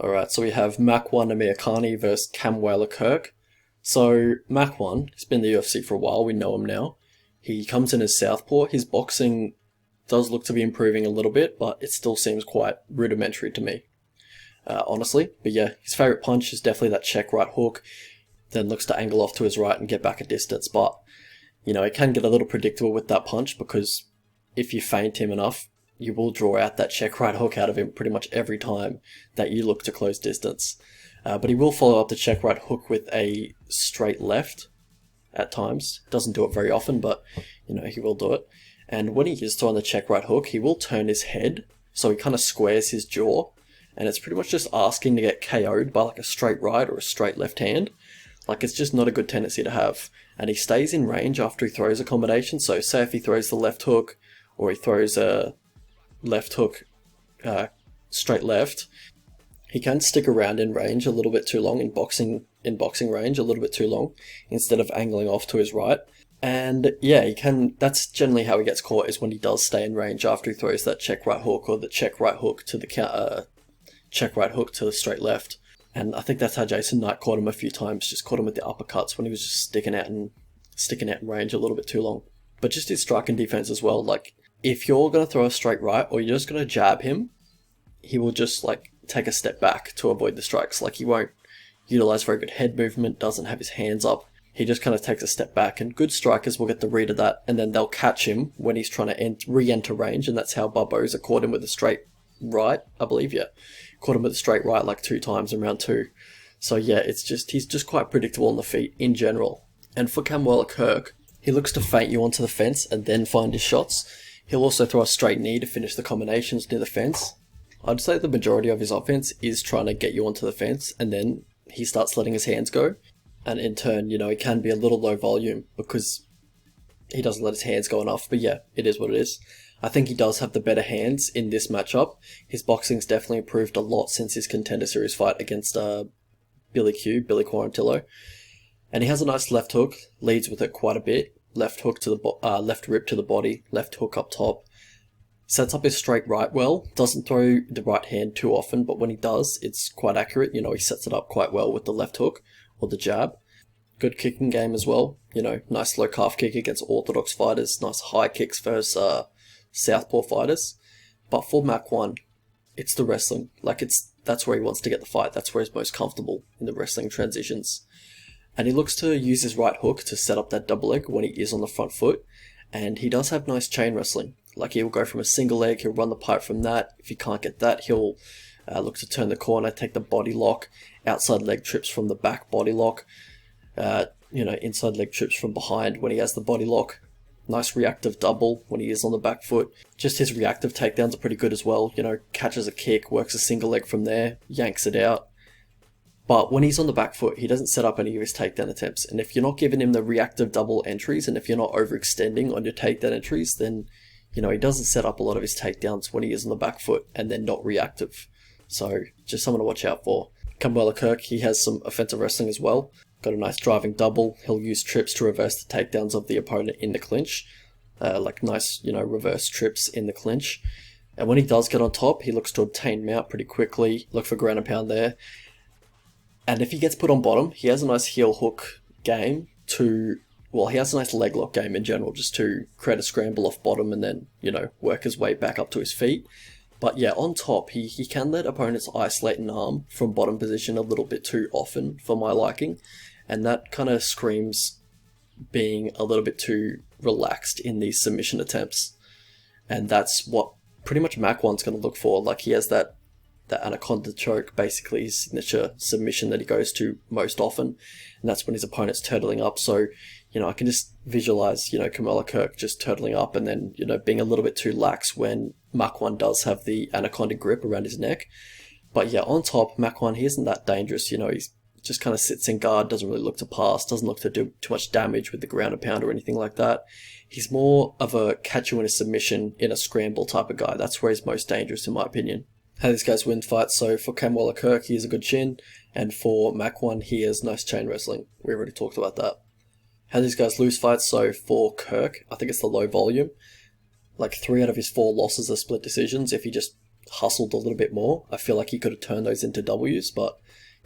Alright, so we have Makwan Amirhkani versus Kamuela Kirk. So, Makwan, he's been in the UFC for a while, we know him now. He comes in as southpaw. His boxing does look to be improving a little bit, but it still seems quite rudimentary to me, honestly. But yeah, his favourite punch is definitely that check right hook, then looks to angle off to his right and get back a distance. But, you know, it can get a little predictable with that punch because if you feint him enough, you will draw out that check right hook out of him pretty much every time that you look to close distance. But he will follow up the check right hook with a straight left at times. Doesn't do it very often, but, you know, he will do it. And when he is throwing the check right hook, he will turn his head, so he kind of squares his jaw, and it's pretty much just asking to get KO'd by like a straight right or a straight left hand. Like, it's just not a good tendency to have. And he stays in range after he throws a combination, so say if he throws the left hook, or he throws a left hook, straight left, he can stick around in range a little bit too long, in boxing range a little bit too long, instead of angling off to his right. And yeah, he can, that's generally how he gets caught, is when he does stay in range after he throws that check right hook or the check right hook to the check right hook to the straight left. And I think that's how Jason Knight caught him a few times, just caught him with the uppercuts when he was just sticking out in range a little bit too long. But just his striking defense as well, like, if you're going to throw a straight right or you're just going to jab him, he will just like take a step back to avoid the strikes. Like, he won't utilize very good head movement, doesn't have his hands up. He just kind of takes a step back, and good strikers will get the read of that, and then they'll catch him when he's trying to re-enter range, and that's how Barboza caught him with a straight right, I believe, yeah. Caught him with a straight right like 2 times in round 2. So yeah, it's just, he's just quite predictable on the feet in general. And for Kamuela Kirk, he looks to feint you onto the fence and then find his shots. He'll also throw a straight knee to finish the combinations near the fence. I'd say the majority of his offense is trying to get you onto the fence, and then he starts letting his hands go. And in turn, you know, it can be a little low volume because he doesn't let his hands go enough. But yeah, it is what it is. I think he does have the better hands in this matchup. His boxing's definitely improved a lot since his Contender Series fight against Billy Quarantillo. And he has a nice left hook, leads with it quite a bit. Left hook to the left rip to the body, left hook up top. Sets up his straight right well, doesn't throw the right hand too often, but when he does, it's quite accurate. You know, he sets it up quite well with the left hook or the jab. Good kicking game as well. You know, nice low calf kick against orthodox fighters, nice high kicks versus southpaw fighters. But for Makwan, it's the wrestling. Like, that's where he wants to get the fight. That's where he's most comfortable, in the wrestling transitions. And he looks to use his right hook to set up that double leg when he is on the front foot. And he does have nice chain wrestling. Like, he'll go from a single leg, he'll run the pipe from that. If he can't get that, he'll look to turn the corner, take the body lock, outside leg trips from the back body lock. You know, inside leg trips from behind when he has the body lock. Nice reactive double when he is on the back foot. Just his reactive takedowns are pretty good as well. You know, catches a kick, works a single leg from there, yanks it out. But when he's on the back foot, he doesn't set up any of his takedown attempts. And if you're not giving him the reactive double entries, and if you're not overextending on your takedown entries, then, you know, he doesn't set up a lot of his takedowns when he is on the back foot and then not reactive. So, just someone to watch out for. Kamuela Kirk, he has some offensive wrestling as well. Got a nice driving double. He'll use trips to reverse the takedowns of the opponent in the clinch. Like nice, you know, reverse trips in the clinch. And when he does get on top, he looks to obtain mount pretty quickly. Look for ground and pound there. And if he gets put on bottom, he has a nice heel hook game to... Well, he has a nice leg lock game in general, just to create a scramble off bottom and then, you know, work his way back up to his feet. But yeah, on top, he can let opponents isolate an arm from bottom position a little bit too often for my liking. And that kind of screams being a little bit too relaxed in these submission attempts. And that's what pretty much Makwan's going to look for. Like, he has that anaconda choke, basically his signature submission that he goes to most often. And that's when his opponent's turtling up. So, you know, I can just visualize, you know, Kamuela Kirk just turtling up and then, you know, being a little bit too lax when Makwan does have the anaconda grip around his neck. But yeah, on top, Makwan, he isn't that dangerous. You know, he's just kind of sits in guard, doesn't really look to pass, doesn't look to do too much damage with the ground and pound or anything like that. He's more of a catch you in a submission in a scramble type of guy. That's where he's most dangerous, in my opinion. How these guys win fights. So for Kamuela Kirk, he has a good chin, and for Makwan, he has nice chain wrestling. We already talked about that. How these guys lose fights. So for Kirk, I think it's the low volume. Like 3 out of his 4 losses are split decisions. If he just hustled a little bit more. I feel like he could have turned those into W's, but,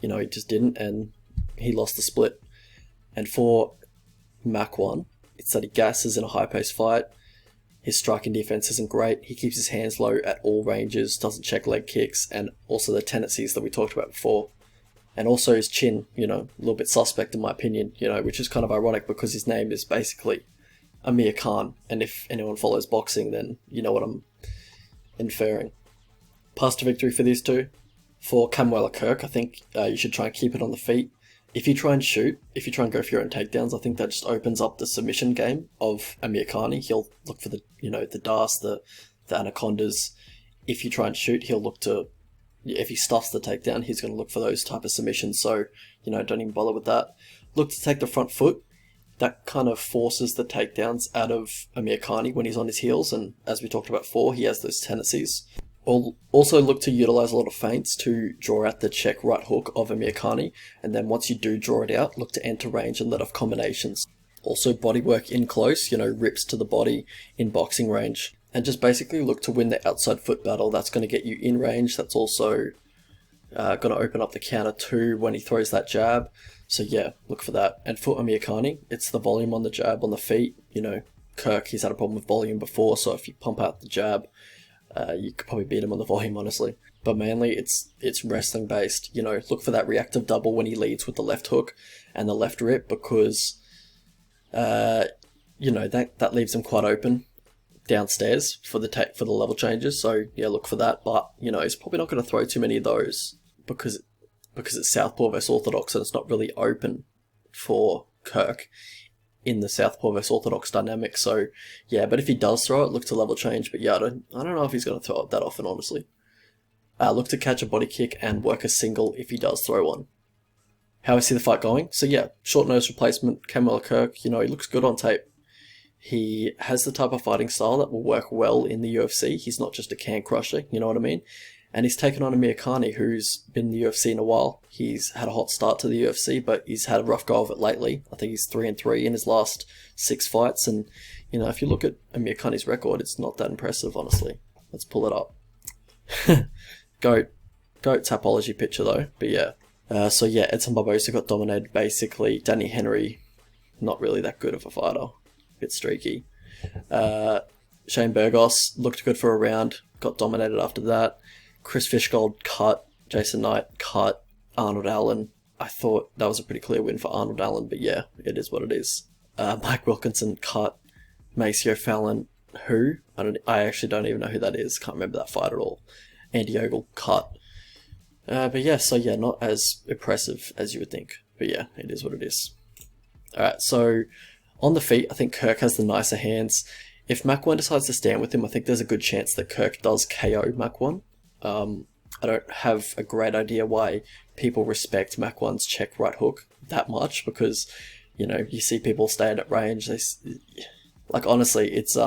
he just didn't, and he lost the split. And for Makwan, it's that he gasses in a high-paced fight. His striking defense isn't great. He keeps his hands low at all ranges, doesn't check leg kicks, and also the tendencies that we talked about before. And also his chin, a little bit suspect in my opinion, which is kind of ironic because his name is basically Amirhkani. And if anyone follows boxing, then you know what I'm inferring. Path to victory for these two. For Kamuela Kirk, I think you should try and keep it on the feet. If you try and shoot, if you try and go for your own takedowns, I think that just opens up the submission game of Amirhkani. He'll look for the darts, the anacondas. If you try and shoot, he'll look to, if he stuffs the takedown, he's going to look for those type of submissions. So, don't even bother with that. Look to take the front foot. That kind of forces the takedowns out of Amirhkani when he's on his heels. And as we talked about before, he has those tendencies. Also look to utilize a lot of feints to draw out the check right hook of Amirhkani, and then once you do draw it out, look to enter range and let off combinations. Also bodywork in close, rips to the body in boxing range, and just basically look to win the outside foot battle. That's going to get you in range. That's also going to open up the counter too when he throws that jab. So yeah, look for that. And for Amirhkani, it's the volume on the jab on the feet. Kirk, he's had a problem with volume before, so if you pump out the jab, you could probably beat him on the volume, honestly. But mainly, it's wrestling based. Look for that reactive double when he leads with the left hook and the left rip, because that leaves him quite open downstairs for the level changes. So yeah, look for that. But he's probably not going to throw too many of those because it's Southpaw versus Orthodox and it's not really open for Kirk in the Southpaw versus Orthodox dynamic. So yeah, but if he does throw it, look to level change. But yeah, I don't know if he's going to throw it that often, honestly. Look to catch a body kick and work a single if he does throw one. How I see the fight going? So yeah, short nose replacement, Kamuela Kirk, he looks good on tape. He has the type of fighting style that will work well in the UFC. He's not just a can crusher, you know what I mean? And he's taken on Amirhkani, who's been in the UFC in a while. He's had a hot start to the UFC, but he's had a rough go of it lately. I think he's 3-3 in his last 6 fights. And, if you look at Amirhkani's record, it's not that impressive, honestly. Let's pull it up. Goat Tapology picture, though. But yeah. So yeah, Edson Barbosa got dominated, basically. Danny Henry, not really that good of a fighter. A bit streaky. Shane Burgos looked good for a round. Got dominated after that. Chris Fishgold cut, Jason Knight cut, Arnold Allen. I thought that was a pretty clear win for Arnold Allen, but yeah, it is what it is. Mike Wilkinson cut, Maceo Fallon, who? I actually don't even know who that is, can't remember that fight at all. Andy Ogle cut. But yeah, so yeah, not as impressive as you would think, but yeah, it is what it is. Alright, so on the feet, I think Kirk has the nicer hands. If Makwan decides to stand with him, I think there's a good chance that Kirk does KO Makwan. I don't have a great idea why people respect Makwan's check right hook that much, because, you see people stand at range. Honestly, it's,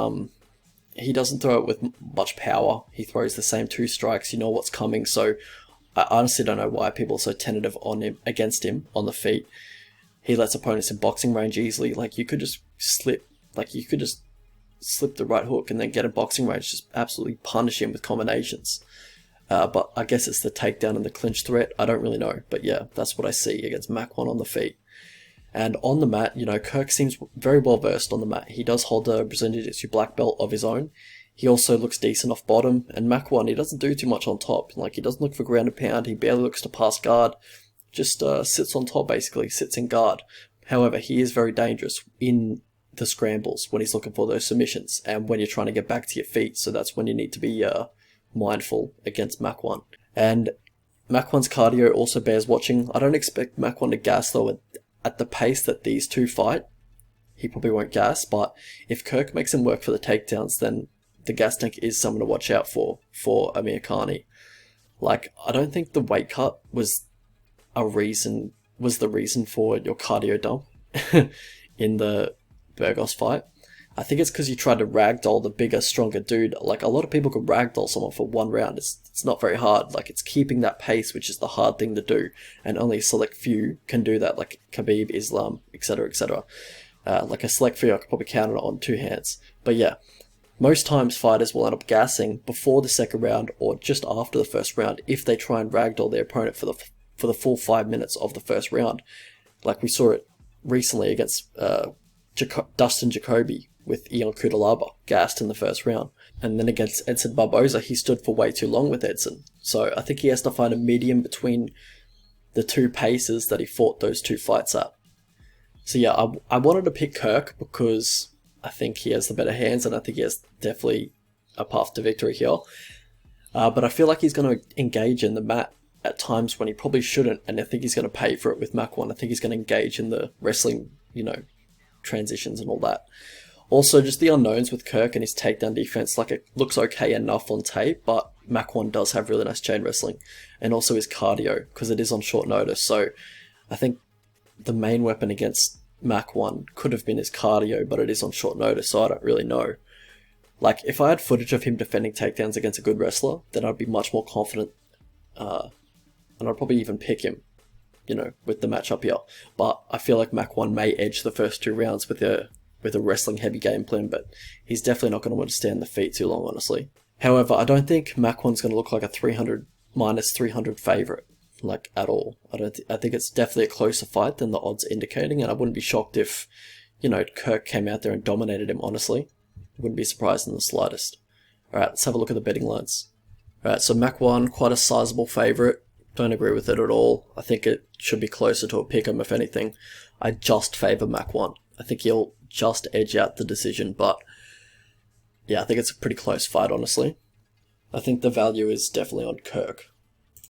he doesn't throw it with much power. He throws the same 2 strikes, you know what's coming. So I honestly don't know why people are so tentative against him on the feet. He lets opponents in boxing range easily. You could just slip the right hook and then get in boxing range, just absolutely punish him with combinations. But I guess it's the takedown and the clinch threat. I don't really know. But yeah, that's what I see against Makwan on the feet. And on the mat, Kirk seems very well versed on the mat. He does hold a Brazilian Jiu-Jitsu black belt of his own. He also looks decent off bottom. And Makwan, he doesn't do too much on top. He doesn't look for ground and pound. He barely looks to pass guard. Just sits on top, basically. Sits in guard. However, he is very dangerous in the scrambles when he's looking for those submissions. And when you're trying to get back to your feet. So that's when you need to be mindful against Makwan. And Makwan's cardio also bears watching. I don't expect Makwan to gas, though, at the pace that these two fight. He probably won't gas, but if Kirk makes him work for the takedowns, then the gas tank is someone to watch out for Amirhkani. I don't think the weight cut was the reason for your cardio dump in the Burgos fight. I think it's because you tried to ragdoll the bigger, stronger dude. A lot of people can ragdoll someone for 1 round. It's not very hard. It's keeping that pace, which is the hard thing to do. And only a select few can do that, like Khabib, Islam, etc., etc. A select few, I could probably count it on 2 hands. But yeah, Most times fighters will end up gassing before the second round or just after the first round if they try and ragdoll their opponent for the full 5 minutes of the first round. Like we saw it recently against Dustin Jacoby with Ion Cutelaba, gassed in the first round. And then against Edson Barboza, he stood for way too long with Edson. So I think he has to find a medium between the two paces that he fought those two fights at. So yeah, I wanted to pick Kirk because I think he has the better hands and I think he has definitely a path to victory here. But I feel like he's going to engage in the mat at times when he probably shouldn't, and I think he's going to pay for it with Makwan. I think he's going to engage in the wrestling, transitions and all that. Also, just the unknowns with Kirk and his takedown defense, like it looks okay enough on tape, but Makwan does have really nice chain wrestling, and also his cardio, because it is on short notice. So I think the main weapon against Makwan could have been his cardio, but it is on short notice, so I don't really know. Like, if I had footage of him defending takedowns against a good wrestler, then I'd be much more confident, and I'd probably even pick him, with the matchup here. But I feel like Makwan may edge the first 2 rounds with a wrestling heavy game plan, but he's definitely not going to want to stand the feet too long, honestly. However, I don't think Makwan's going to look like a 300 minus 300 favourite, like, at all. I think it's definitely a closer fight than the odds indicating, and I wouldn't be shocked if, Kirk came out there and dominated him, honestly. Wouldn't be surprised in the slightest. Alright, let's have a look at the betting lines. Alright, so Makwan, quite a sizable favourite. Don't agree with it at all. I think it should be closer to a pick'em, if anything. I just favour Makwan. I think he'll just edge out the decision, but yeah, I think it's a pretty close fight, honestly. I think the value is definitely on Kirk.